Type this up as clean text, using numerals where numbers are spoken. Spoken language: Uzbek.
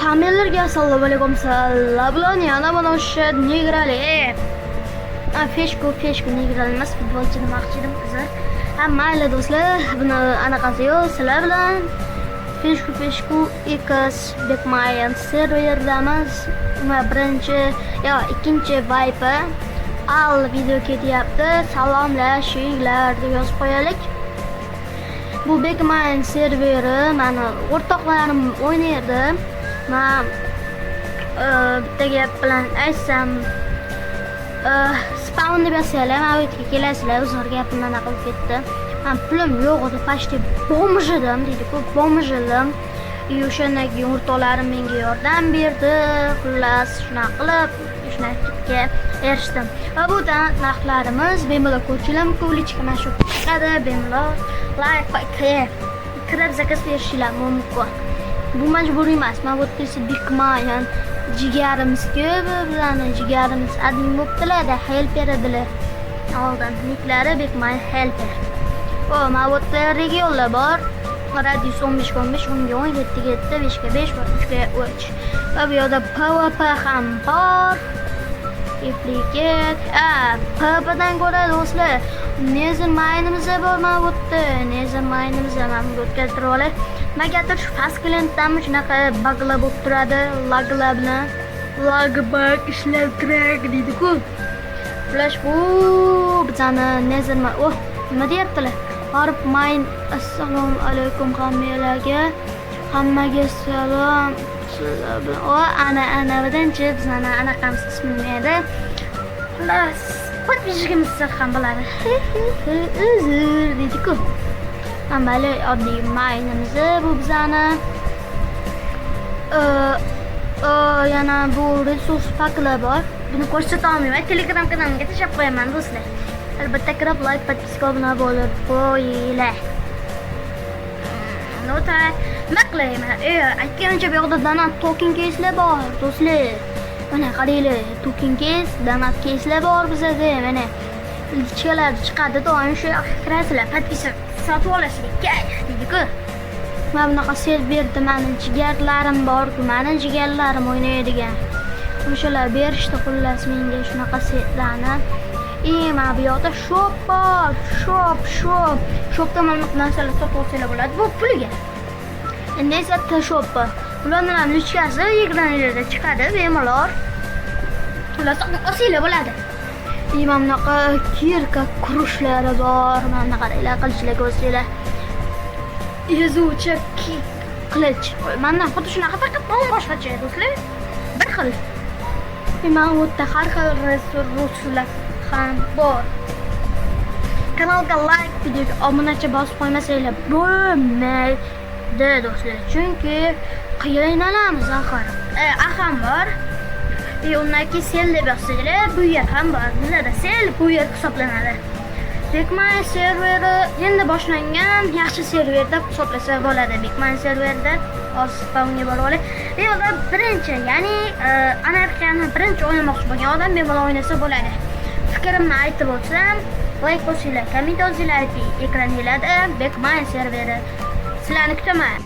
Hammalarga assalomu alaykum. Sizlar bilan yana mana o'sha negrali. Feshku negrali emas, futbolchi demoqchi edim qizlar. Ha, mayli do'stlar, buni anaqasi yo'q. Sizlar bilan Feshku X Backmayan serverdamiz. Va ikkinchi Viper al video ketyapti. Salomlashinglar deb yozib qo'yaylik. Bu Backmayan serveri meni o'rtoqlarim o'ynaydi. Men bitta gap bilan aytsam, spawn deb yozsanglar, men bu yerga kelasizlar. Uzr gapimni anaqa qilib ketdi. Men pulim yo'q edi, почти bomj edim, deydi-ku, bomj edim. O'shandan keyin o'rtoqlarim menga yordam berdi. Xullas, shunaqa qilib, shunaqaga erishdim. Va bu narxlarimiz bemalol ko'rchilam, kulichka mana shu chiqadi, bemalol like va kirib zakaz berishinglar mumkin. Bu majburiy emas. Men bu yerda Backmayan jigarimiz-ku, bizlarning jigarimiz admin bo'libdilar-da, helper edilar. Oldin niklari Backmayan helper. O, men bu yerda regionlar bor. Radius 15 unga 17 ga 5 ga 5 va 3 ga 3. Va bu yerda PvP ham bor. Ifliket. PvPdan ko'ra do'stlar, Nether mine'imiz bor mana bu yerda. Nether mine'imiz ham o'tkaztirib olay. Magadir fast klientdanmi shunaqa buglar bo'lib turadi, laglar bilan. Lag ishlab turadi deydi-ku. Flash bu bizani Nether nima deyaptilar? Harp mine. Assalomu alaykum hammalarga. Hammaga salom. Ana birinchi bizani anaqamiz ismini edi. Xullas, podpishchimiz ham bo'ladi. Uzr deydi-ku. Amali oddiy mine'imiz bu bizani. Yana bu resurs paklar bor. Buni ko'rsata olmayman. Telegram kanalimga tashlab qo'yaman do'stlar. Albatta kirib like, podpiska obuna bo'lib qo'yinglar. Nota maqlayman. Aytgancha bu yoqda donat token case'lar bor do'stlar. Mana qaranglar, token case, donat case'lar bor bizda. Mana ichkalar chiqadi, doim shu yoqqa kirasizlar. Podpiska sotib olasizlar. Deydi-ku. Mana bunaqa serverda meni jigarlarim bor-ku, meni jigarlarim o'ynaydigan. O'shalar berishdi xullas menga shunaqa setlarni. Mana bu yoqda shop bor, shopda mana bu narsalar sotib olsanglar bo'ladi. Bu pulga. Endi esa shop. Ularning ham lichkasi 20 lirada chiqadi, bemalol. Xullas olsanglar bo'ladi. Mana bunaqa kirka kurushlari bor, mana qaranglar, qilichlar ko'rsanglar. Yozuvchi qilich. Mendan xuddi shunaqa, faqat boshqacha do'stlar. Bir xil. Mana bu yerda har xil resurslar ham bor. Kanalga like, videoga obunacha bosib qo'ymasanglar bo'lmaydi do'stlar. Chunki qiynalamiz axir. Aham bor. Undan keyin sel deb yozsanglar, bu yer ham bor. Bizlarda sel bu yer hisoblanadi. Backmayan serveri endi boshlangan, yaxshi serverda hisoblasa bo'ladi. Backmayan serverda spawnga borib olay. Yo'lda birinchi, ya'ni anarxiyani birinchi o'ynamoqchi bo'lgan odam bemalol o'ynasa bo'ladi. Fikrimni aytib o'tsam, like bosinglar, komment yozinglar, ekran keladi. Backmayan serveri. Sizlarni kutaman.